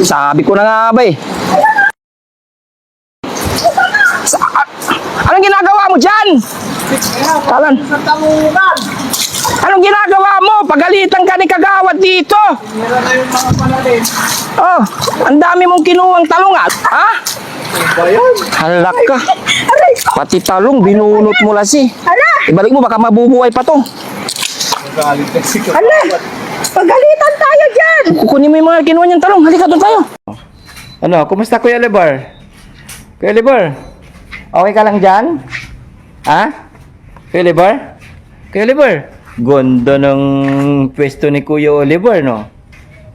Sabi ko na nga ba eh. Anong ginagawa mo dyan? Talan. Anong ginagawa mo? Pagalitan ka ni Kagawad dito. Meron na yung mga panalim. Oh, ang dami mong kinuwang talong at. Ha? Halak ka. Pati talong, binunot mo lasi. Ibalik mo, baka mabubuhay pa to. Magalit kasi ka. Pagalitan tayo dyan! Kukunin mo yung mga kinuha niyang talong. Halika doon tayo. Ano, kumusta Kuya Libar? Kuya Libar? Okay ka lang dyan? Ha? Kuya Libar? Kuya Libar? Gondo ng pwesto ni Kuya Oliver, no?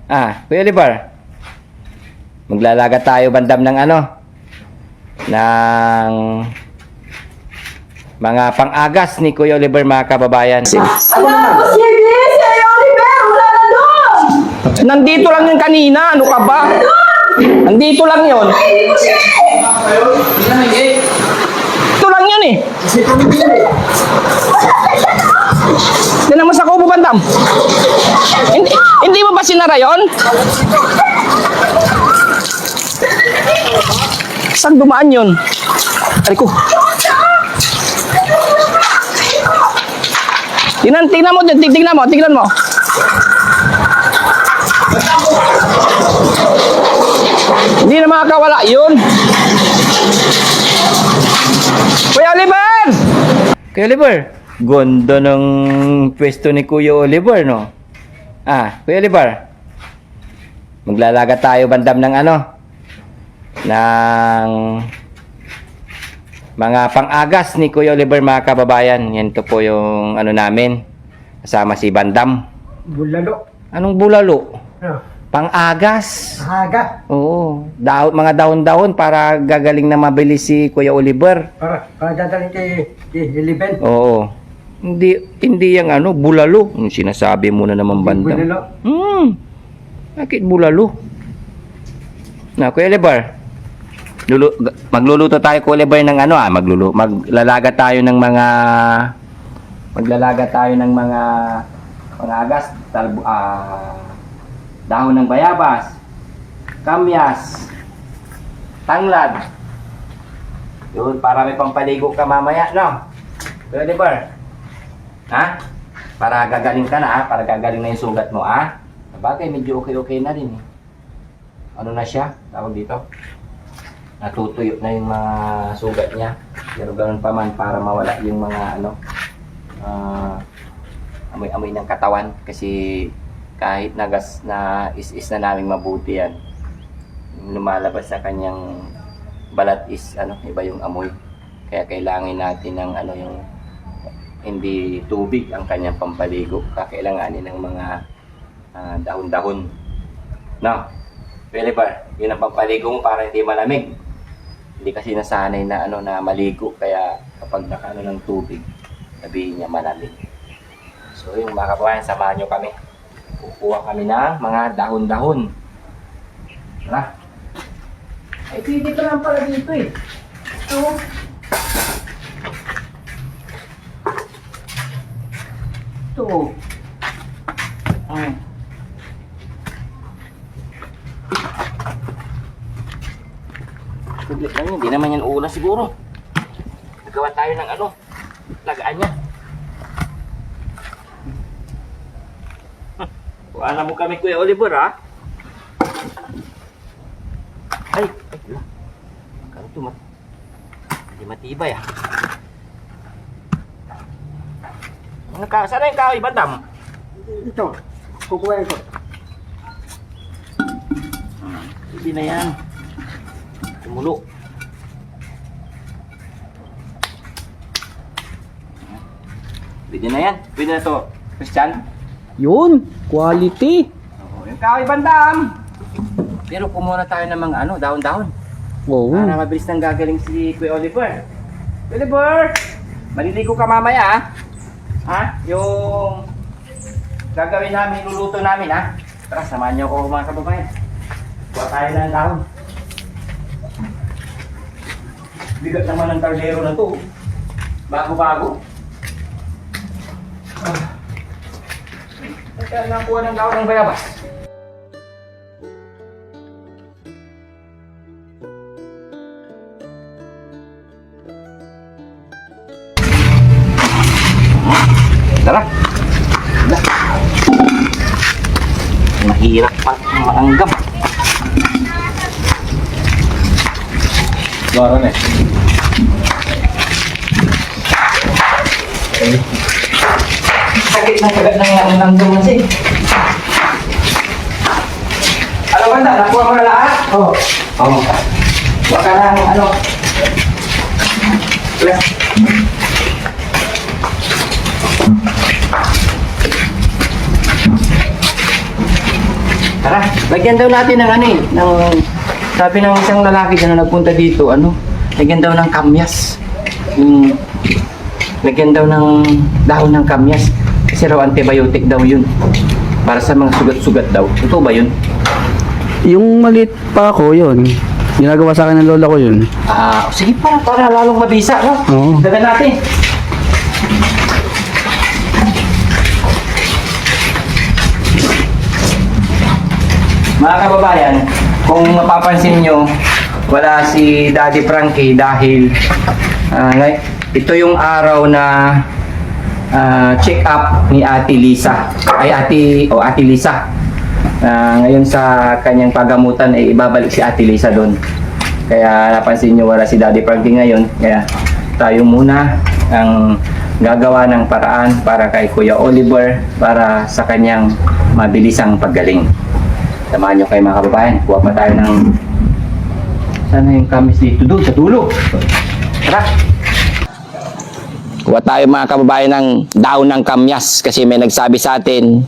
Ah, Kuya Libar? Maglalaga tayo bandam ng ano? Ng mga pang-agas ni Kuya Oliver, mga kababayan. Nandito lang yun kanina. Ano ka ba? Nandito lang yun. Ito lang yun eh. Tinan mo sa kubo, bandam. Hindi mo ba sinara yun? Saan dumaan yun? Ay ko. Tingnan mo dyan. Tingnan mo. Hindi na makakawala yun. Kuya Oliver! Kuya Oliver, gondo ng pwesto ni Kuya Oliver, no? Ah, Kuya Oliver, maglalaga tayo bandam ng ano? Ng mga pang-agas ni Kuya Oliver, mga kababayan. Yan to po yung ano namin. Kasama si Bandam. Bulalo. Anong bulalo? Ano? Pang-agas. Haga. Oo. Mga dahon-dahon para gagaling na mabilis si Kuya Oliver. Para dadalhin kay Eliben. Oo. Hindi yung ano, bulalo. Yung sinasabi mo na naman, Bandam. Bulalo. Bakit bulalo? Na, Kuya Oliver. Magluluto tayo, Kuya Oliver, ng ano maglalaga tayo ng mga pang-agas, dahon ng bayabas, kamyas, tanglad. Yun, para may pampaligo ka mamaya, no? Kuya Oliver? Ha? Para gagaling ka na, ha? Para gagaling na yung sugat mo, ha? Sabagay, medyo okay na rin, eh. Ano na siya? Tawag dito? Natutuyo na yung mga sugat niya. Pero ganoon pa man, para mawala yung mga amoy-amoy ng katawan. Kasi kahit nagas na is na naming mabuti yan, lumalabas sa kanyang balat is iba yung amoy. Kaya kailangan natin ng yung hindi tubig ang kanyang pampaligo. Kakailanganin ng mga dahon-dahon. No? Pwede ba? Yun ang pampaligo mo para hindi malamig. Hindi kasi nasanay na na maligo, kaya kapag nakano ng tubig, sabihin niya malamig. So yung mga kababayan, samahan nyo kami. Kukuha kami ng mga dahon-dahon. Tara. Ay, pwede pa lang pala dito eh. Ito. Ito. Ay. Saglit lang yun, hindi naman yan uula siguro. Nagawa tayo ng lagaan niya. Kuhaan mo kami, Kuya Oliver, ha? Ay, wala. Kano ito, hindi matibay, ha? Sana yung kahoy, Bandam? Ito. Kukuhain ko. Hindi na yan. Tumulo. Pwede na yan. Pwede na to, Christian. Yun, quality. Oo, yung kahoy, Bandam. Pero kumuna tayo ng mga dahon-dahon. Oo. Para mabilis nang gagaling si Kuya Oliver. Oliver! Maliligo ka mamaya, ha? Ha? Yung gagawin namin, luluto namin, ha? Tara, samahan niyo ako, mga kababayan. Kuha tayo ng dahon. Bigat naman ng kaldero na to. Bago-bago. Kaya nakuha ng dahon ng bayabas. Tara. Mahirap pa maanggap. Laro na Sakit ng kagat ng langgam kasi. Alam mo na, nakuha mo na lahat? Oo. Oo. Huwag ka ng ano. Plus. Tara, lagyan daw natin ng ano eh, sabi ng isang lalaki na nagpunta dito, lagyan daw ng kamyas. Lagyan daw ng dahon ng kamyas. Kasi raw antibiotic daw yun. Para sa mga sugat-sugat daw. Ito ba yun? Yung maliit pa ako, yun. Ginagawa sa akin ng lola ko yun. Sige pa, para lalong mabisa, no? Oo. Dagan natin. Mga kababayan, kung mapapansin nyo, wala si Daddy Frankie dahil ito yung araw na check up ni Ate Lisa. Ate Lisa. Ngayon sa kanyang pagamutan ay ibabalik si Ate Lisa doon. Kaya napansin nyo wala si Daddy Frankie ngayon. Kaya tayo muna ang gagawa ng paraan para kay Kuya Oliver para sa kanyang mabilisang paggaling. Samahan nyo kayo mga kababayan. Kuha pa tayo ng... Sana yung kamis dito doon sa dulo. Tara! Kuha tayo mga kababayan ng daon ng kamyas kasi may nagsabi sa atin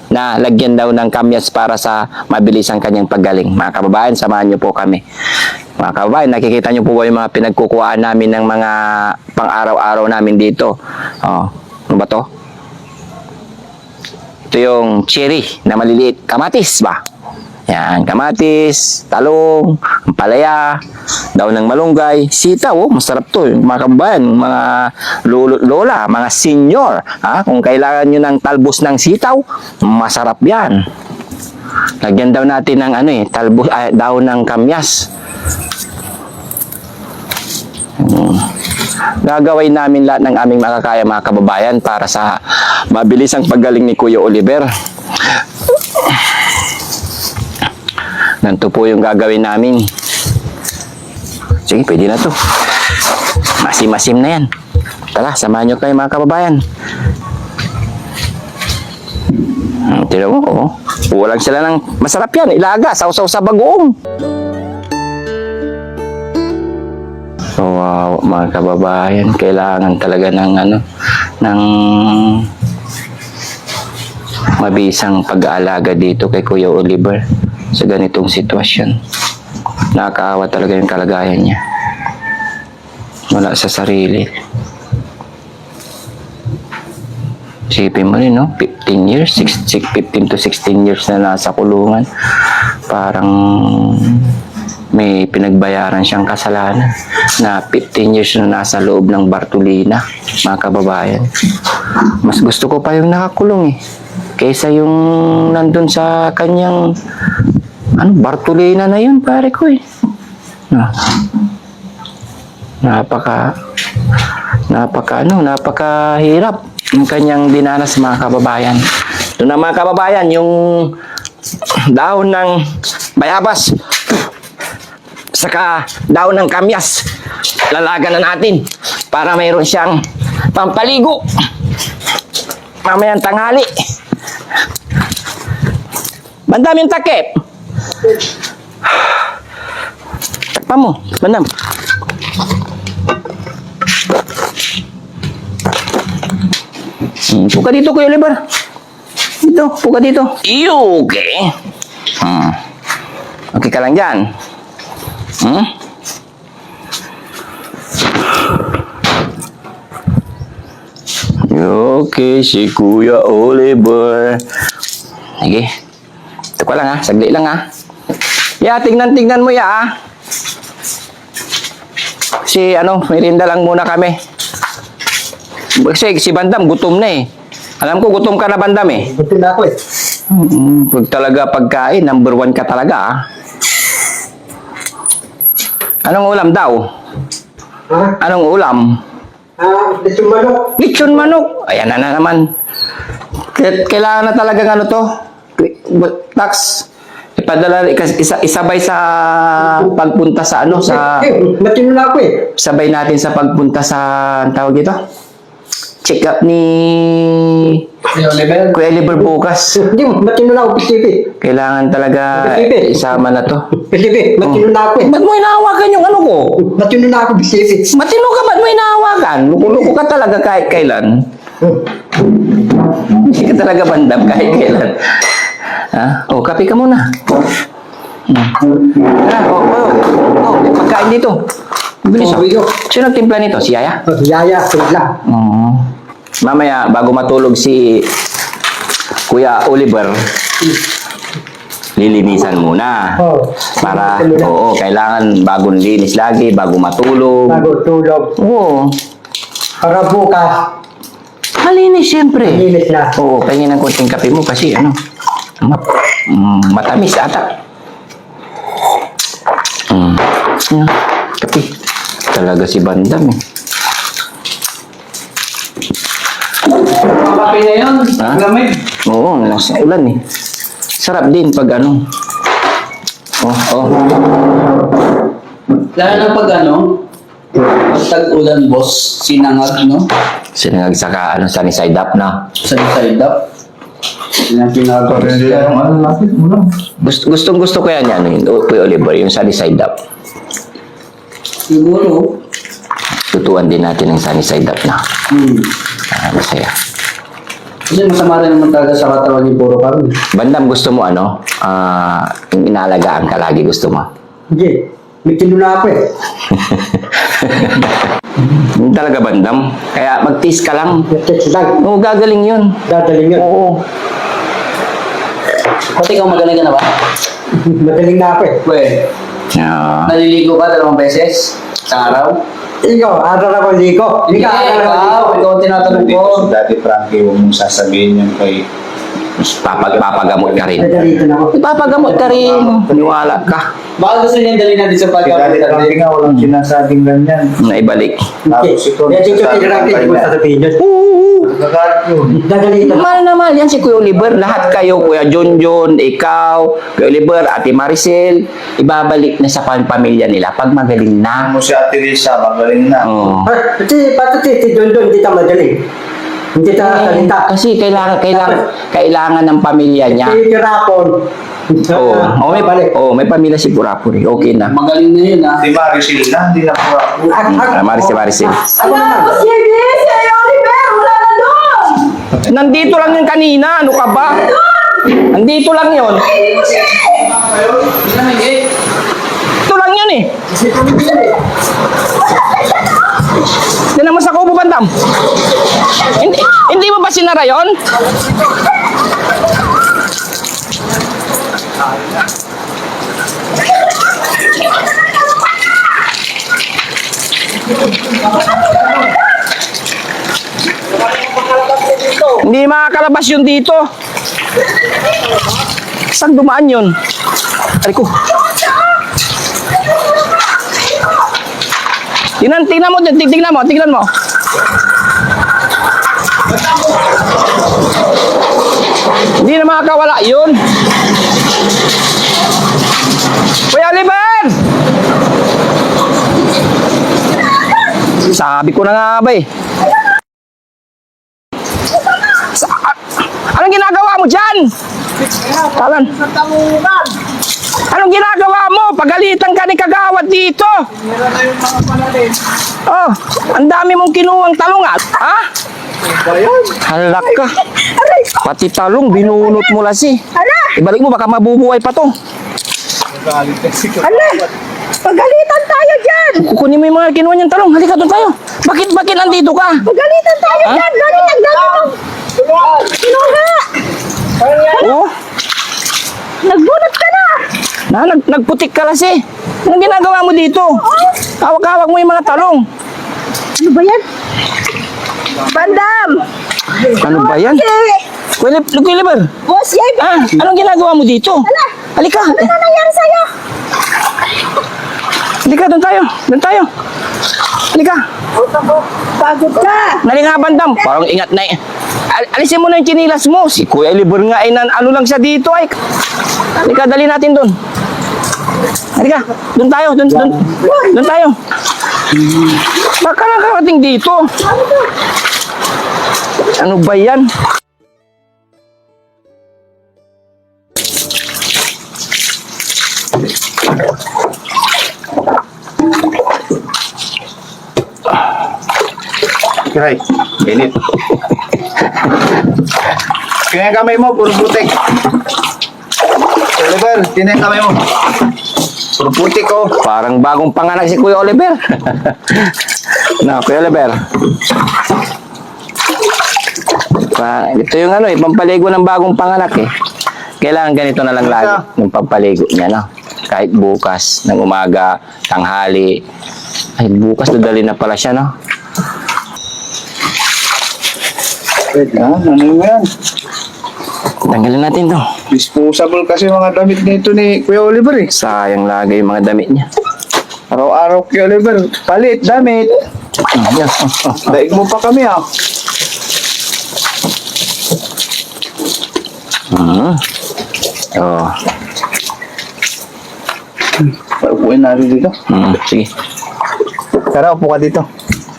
na lagyan daw ng kamyas para sa mabilis ang kanyang paggaling. Mga kababayan, samahan nyo po kami. Mga kababayan, nakikita nyo po ba yung mga pinagkukuhaan namin ng mga pang-araw-araw namin dito? Ano ba to? Ito yung cherry na maliliit. Kamatis ba? Yan, kamatis, talong, ampalaya, daw ng malunggay, sitaw, masarap to. Mga kababayan, mga lola, mga senior, kung kailangan nyo ng talbos ng sitaw, masarap yan. Lagyan daw natin ng daon ng kamyas. Gagawin namin lahat ng aming makakaya mga kababayan para sa mabilis ang paggaling ni Kuya Oliver. Ganito po yung gagawin namin. Sige, pwede na to. Masim-masim na yan. Tara, samahan nyo kayo mga kababayan. Tira mo, Kulang sila ng masarap yan. Ilaga, sausaw sa bagoong. So, mga kababayan, kailangan talaga ng mabisang pag-aalaga dito kay Kuya Oliver sa ganitong sitwasyon. Nakakaawa talaga yung kalagayan niya. Wala sa sarili. Isipin mo rin, 15 years, 15 to 16 years na nasa kulungan. Parang may pinagbayaran siyang kasalanan na 15 years na nasa loob ng Bartolina, mga kababayan. Mas gusto ko pa yung nakakulong kaysa yung nandun sa kanyang Bartolina na yun, pare ko napakahirap yung kanyang dinanas mga kababayan. Ito na mga kababayan, yung dahon ng bayabas saka daon ng kamyas. Lalagan na natin para mayroon siyang pampaligo mamayang tanghali. Bandam yung takip. Takpan mo, bandam. Puka dito, Kuya Oliver. Dito, puka dito. Okay. Okay ka lang dyan. Okay, si Kuya Oliver. Sige. Ito ka lang saglit lang tingnan mo Si merinda lang muna kami. Kasi si Bandam gutom na Alam ko gutom ka na Bandam Gutom na ako Pag talaga pagkain, number 1 ka talaga Anong ulam daw? Anong ulam? Lechon manok. Lechon manok. Ayan na naman. Kailangan na talagang ano to. Tax. Ipadala, isabay sa pagpunta sa ano, sa... Matino na ako eh. Sabay natin sa pagpunta sa, ang tawag dito? Check up ni Kuya Oliver bukas. Hindi, matino na ako, PCP. Kailangan talaga isama na to. PCP, matino na ako eh. Ba't mo inahawakan yung ano ko? Matino na ako, PCP. Matino ka, ba't mo inahawakan? Luko-luko ka talaga kahit kailan. Hindi ka talaga bandam kahit kailan. Ha? Oh, kape ka muna. May pagkain dito. Bilis oh. Sino nagtimpla nito? Si Yaya? Yaya, sila. Mamaya, bago matulog si Kuya Oliver, lilinisan muna. Para, kailangan bagong linis lagi, bago matulog. Bago tulog. Oo. Para bukas, Malinis, siyempre. linis na. Oo, pahingin ng konting kape mo kasi ano, matamis ata. Kape. Talaga si Bandam eh. Kape na yun. Ha? Lamig. Oo, nasa ulan eh. Sarap din pag ano. Lalo na pag ano, pag tag-ulan, boss, sinangag, no? Sinangag saka ano, sunny side up na. Sa side up. Yan ang pinaka-gusto. Gustong gusto ko yan yan, Kuya Oliver, yung sunny side up. Siguro. Tutuan din natin ng sunny side up na. Masaya. Kasi masama rin naman talaga sa katawan yung puro kami. Bandam, gusto mo ano? Yung inaalagaan ka lagi gusto mo? Hindi, matino na ako eh. Yung talaga Bandam. Kaya mag-tease ka lang. Text lang, Oo, gagaling yun. dadaling yun. Oo. Pati ikaw magaling ka na ba? Madaling na ako eh. Pwede. Yeah. Naliligo ka 2 beses sa araw? Ikaw, araw ako ligo. Hindi ka ikaw ang tinatanong ko. Dati Frankie, huwag mong sasabihin yan kay... Papagamot ka rin. Nadalitan ako. Ipapagamot ka rin. Paniwala ka. Baka gusto niya dalhin natin sa Kay Dati pagkakas. Frankie nga, walang sinasabing ganyan. Naibalik. Hindi, dito tinirang hindi ko sasabihin yun. Nagkakalit yun. Dadalitan ako. Mahal na mahal yan si Kuya Oliver. Lahat kayo, Kuya Junjun, ikaw, Kuya Oliver, Ate Maricel, ibabalik na sa pamilya nila pag magaling na. Mo si Ate Lisa, magaling na. Oo. Kasi pati si Don hindi ka madaling. Hindi ka salita. Kasi kailangan ng pamilya niya. Si Rapon. May pamilya si Purapuri. Okay na. Magaling na yun ha. Si Maricel na, hindi na po ako. Maricel. Ako naman. Nandito lang yun kanina. Ano ka ba? Nandito lang yun. Ito lang yun eh. Yan naman sa kubo, Bandam. Hindi mo ba sinara yun? Hindi makakalabas yun dito. Saan dumaan yun? Ay ko. Tingnan mo, tingnan mo. Hindi na makakawala yun. Kuya Oliver! Sabi ko na nga ba eh. Anong ginagawa mo dyan? Talan. Anong ginagawa mo? Pagalitan ka ni Kagawad dito. Oh, ang dami mong kinuwang talong at. Ha? Halak ka. Pati talong, binunot mo lasi. Ibalik mo, baka mabubuhay pa to. Pagalitan tayo dyan! Kukunin mo yung mga kinuha niyang talong. Halika doon tayo. Bakit nandito ka? Pagalitan tayo Ha? dyan! Dali, ang dami mong kinuha! Oh, Nagbunot ka na! nagputik ka lasi. Anong ginagawa mo dito? Hawak-hawak mo yung mga talong. Ano ba yan? Bandam! Ano ba yan? Kuya Oliver. Boss, yay! Anong ginagawa mo dito? Halika. Ano nangyari sa'yo? Halika, doon tayo. Halika. Pagod ka. Dali nga, bandam. Parang ingat na eh. Alisin mo na yung chinilas mo. Si Kuya Oliver nga ay ano lang siya dito ay. Halika, dali natin doon. Halika, doon tayo. Doon tayo. Baka nakarating dito. Ano ba yan? Kiray, init. Kaya yung kamay mo, puro putik. Oliver, tingnan yung kamay mo. Puro putik ko. Parang bagong panganak si Kuya Oliver. Na, Kuya Oliver. Ito yung ano eh, pampaligo ng bagong panganak eh. Kailangan ganito na lang lagi ng pampaligo niya, no? Kahit bukas, ng umaga, tanghali. Ay, bukas dadali na pala siya, no? Ano yan? Tanggalin natin to. Disposable kasi mga damit nito ni Kuya Oliver eh. Sayang lagi yung mga damit niya. Araw-araw Kuya Oliver, palit, damit. Yan. Daig mo pa kami ah. Oh. Paupuin natin dito. Sige. Tara, upo ka dito.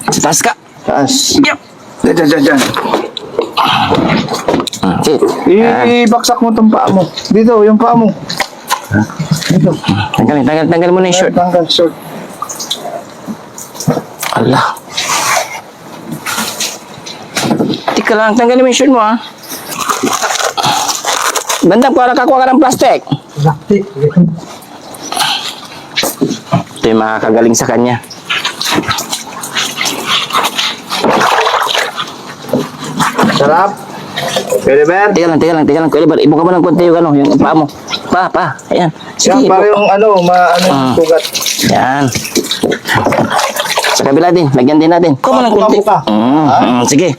Sa taas ka. Taas. Yup. Diyan. Sit. Ibaksak mo tong paa mo. Dito, yung paa mo. Dito. Tanggal mo na yung shirt. Tanggal, short. Allah. Tika lang, tanggalin mo yung shirt mo, ha? Bandam, kakuha ka ng plastic. Ito yung makakagaling sa kanya. Sarap. Pwede ba yan? Teka lang. Kuya Oliver, ibuka mo ng konti yung ano, yung paa mo. Pa. Ayan. Yan, Sige, para yung sugat. Yan. Sa kabila din, lagyan din natin. Kuha mo ng konti. Buka. Sige.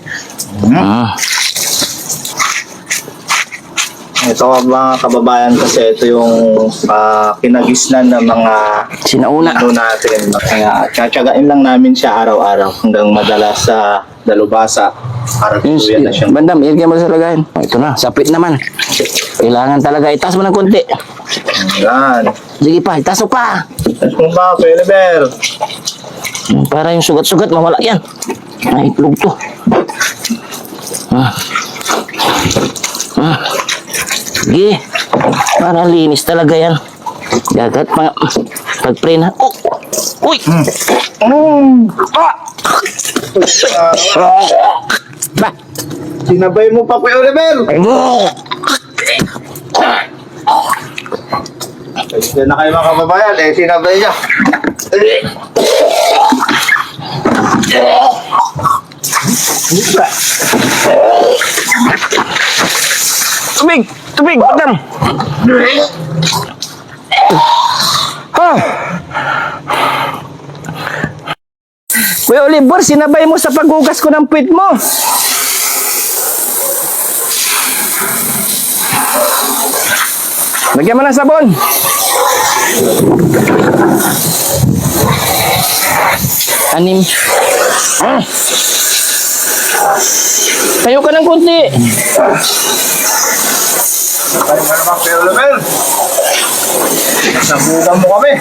Ito mga kababayan kasi ito yung kinagisnan ng mga Sinauna. ano natin. Kaya tsatsagain lang namin siya araw-araw hanggang madalas sa dalubhasa para tutuyan na siya. Bandam, ilagyan mo sa lagayan. Oh, ito na, sapit naman. Kailangan talaga, itaas mo ng konti. Yan. Sige pa, itaas mo pa. Tapos mo ba, Peleber? Para yung sugat-sugat, mawala yan. Ay, itlog to. Sige. Para linis talaga yan. Gagat, pag-pray na. Oh! Uy! Ba! Sinabay mo pa, Kuya Oliver! Yan na kayo mga kababayan, sinabay niya. Tubig, madam. Kuya Oliver, sinabay mo sa paghugas ko ng puwit mo. Lagyan mo ng sabon. Anim. Tayo ka ng kunti. Kaya nga naman, Kuya Oliver. Nabugan mo kami.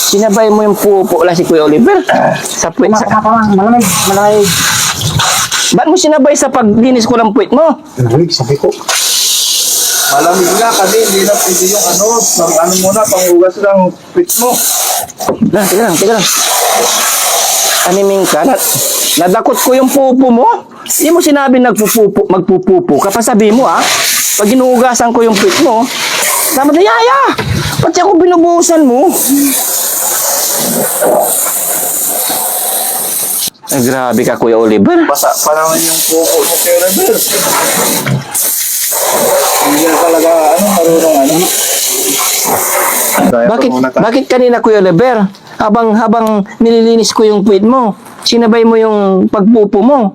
Sinabay mo yung pupo lang si Kuya Oliver. Sa puwit. Malamig. Ba't mo sinabay sa paglinis ko ng puwit mo? Malamig, sabi ko. Malamig na kasi hindi na pwede yung muna, panghugas ng pit mo. Teka lang. Animing ka. Nadakot ko yung pupo mo. Hindi mo sinabi magpupupo. Kapag sabi mo pag ginuhugasan ko yung puwit mo, sabi na, Yaya! Pati ako binubuhusan mo. Ay, grabe ka, Kuya Oliver. Basa pa naman yung pupo mo, Kuya Oliver. Hindi na talaga, marunong Bakit kanina, Kuya Oliver, habang nililinis ko yung puwit mo, sinabay mo yung pagpupo mo,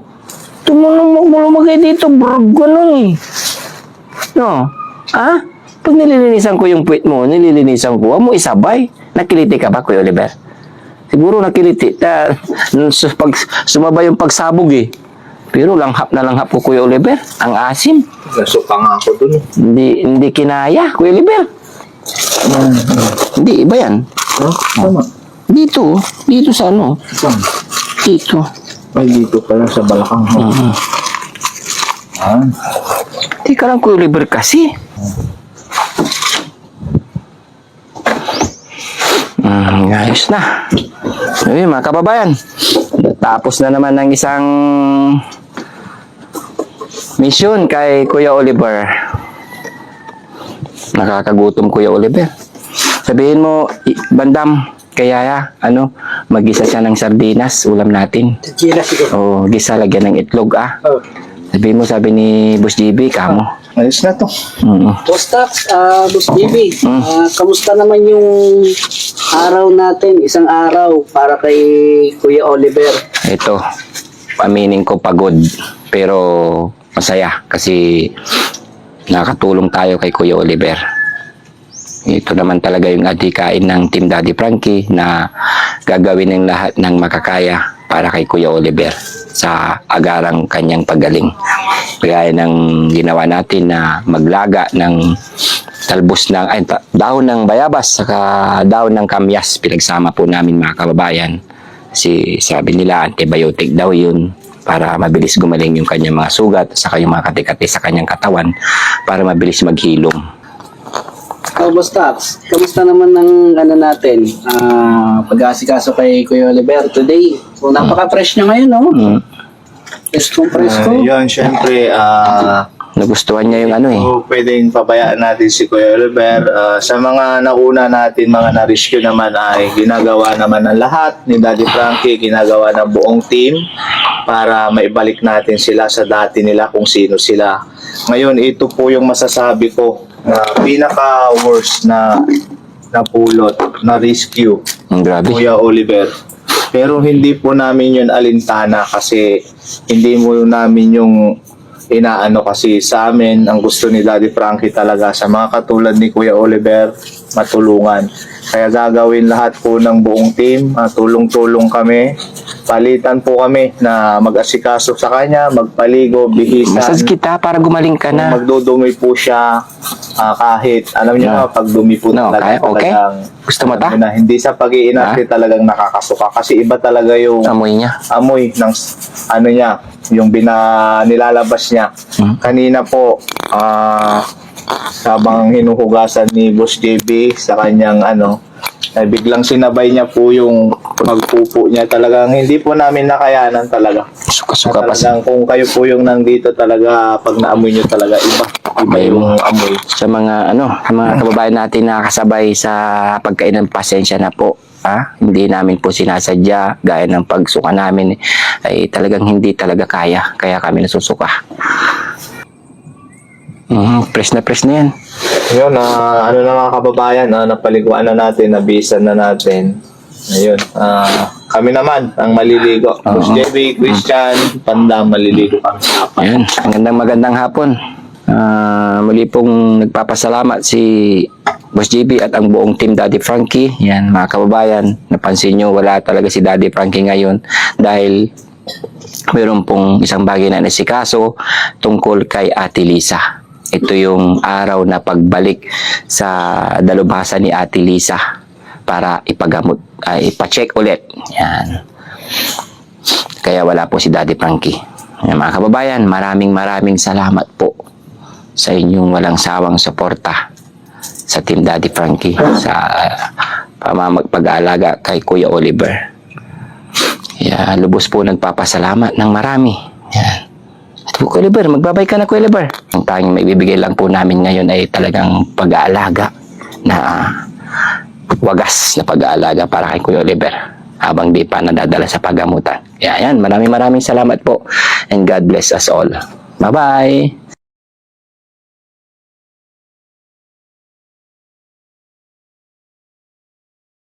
lumagay dito, brog ganun eh. No? Pag nililinisan ko yung puwit mo, nililinisan ko, huwag mo isabay. Nakiliti ka ba, Kuya Oliver? Siguro nakiliti. Pag sumabay yung pagsabog eh. Pero langhap na langhap ko, Kuya Oliver. Ang asim. Nasuka nga ako dun. Hindi kinaya, Kuya Oliver. Hindi, iba yan. Huh? Tama. Dito sa ano. Saan? Dito. Ay, dito pala sa balakang mo. Ah. Teka lang, Kuya Oliver kasi. Ayos na. Ayun, mga kababayan. Tapos na naman ng isang mission kay Kuya Oliver. Nakakagutom, Kuya Oliver. Sabihin mo, Bandam, kaya mag-gisa siya ng sardinas, ulam natin. Kira siguro. O, gisa, lagyan ng itlog, Oh. Sabihin mo, sabi ni Boss JB, kamo. Ayos na to. Boss Tax, Boss JB, kamusta naman yung araw natin, isang araw para kay Kuya Oliver? Ito, aminin ko pagod, pero masaya kasi nakatulong tayo kay Kuya Oliver. Ito naman talaga yung adhikain ng Team Daddy Frankie na gagawin ng lahat ng makakaya para kay Kuya Oliver sa agarang kanyang paggaling. Kaya ng ginawa natin na maglaga ng talbos ng dahon ng bayabas saka dahon ng kamyas, pinagsama po namin mga kababayan. Kasi sabi nila antibiotic daw yun para mabilis gumaling yung kanyang mga sugat saka yung mga kati-kati sa kanyang katawan para mabilis maghilom. Boss Tax, kamusta naman ng natin, pag-aasikaso kay Kuya Oliver today? So, napaka-fresh niya ngayon, no? Presko. Yun, syempre, Nagustuhan niya yung so, pwedeng pabayaan natin si Kuya Oliver. Sa mga nauna natin, mga na-rescue naman ay ginagawa naman ng lahat ni Daddy Frankie, ginagawa ng buong team para maibalik natin sila sa dati nila kung sino sila. Ngayon, ito po yung masasabi ko na pinaka-worst na napulot, na rescue, Grabe. Kuya Oliver. Pero hindi po namin yun alintana kasi hindi mo namin yung inaano kasi sa amin, ang gusto ni Daddy Frankie talaga sa mga katulad ni Kuya Oliver, matulungan. Kaya gagawin lahat po ng buong team, tulong-tulong kami. Palitan po kami na mag-asikaso sa kanya, magpaligo, bihisan. Masas kita para gumaling ka Kung na. magdudumi po siya, kahit, alam niyo na, pag dumi po No, talaga, okay? talagang, Gusto mo ta? alam niyo na, hindi sa pag-iinarte talagang nakakasuka. Kasi iba talaga yung Amoy niya. amoy ng niya, yung nilalabas niya. Kanina po, sabang hinuhugasan ni Boss JB sa kanyang ay biglang sinabay niya po yung pagpupo niya. Talagang hindi po namin nakayanan talaga. Suka-suka pa siya. Talagang kung kayo po yung nandito talaga, pag naamoy niyo talaga, iba yung amoy. Sa mga mga kababayan natin na kasabay sa pagkain ng pasensya na po. Hindi namin po sinasadya gaya ng pagsuka namin ay talagang hindi talaga kaya kami nasusuka. Press na yan. Yun, na mga kababayan, napaliguan na natin, nabisan na natin. Ayun, kami naman ang maliligo. Boss JB, Christian, Panda, maliligo kami sa hapon. Ayun, magandang hapon. Muli pong nagpapasalamat si Boss JB at ang buong team Daddy Frankie. Yan mga kababayan, napansin nyo wala talaga si Daddy Frankie ngayon dahil mayroon pong isang bagay na nasikaso tungkol kay Ate Lisa. Ito yung araw na pagbalik sa dalubhasa ni Ate Lisa para ipacheck ulit. Yan. Kaya wala po si Daddy Frankie. Yan, mga kababayan, maraming salamat po sa inyong walang sawang suporta sa Team Daddy Frankie sa pag-aalaga kay Kuya Oliver. Kaya lubos po nagpapasalamat ng marami. Yan. Kuya Oliver, magbabay ka na, Kuya Oliver. Ang tanging maibibigay lang po namin ngayon ay talagang pag-aalaga na wagas na pag-aalaga para kay Kuya Oliver habang di pa nadadala sa paggamutan. Kaya yan, maraming salamat po and God bless us all. Bye-bye!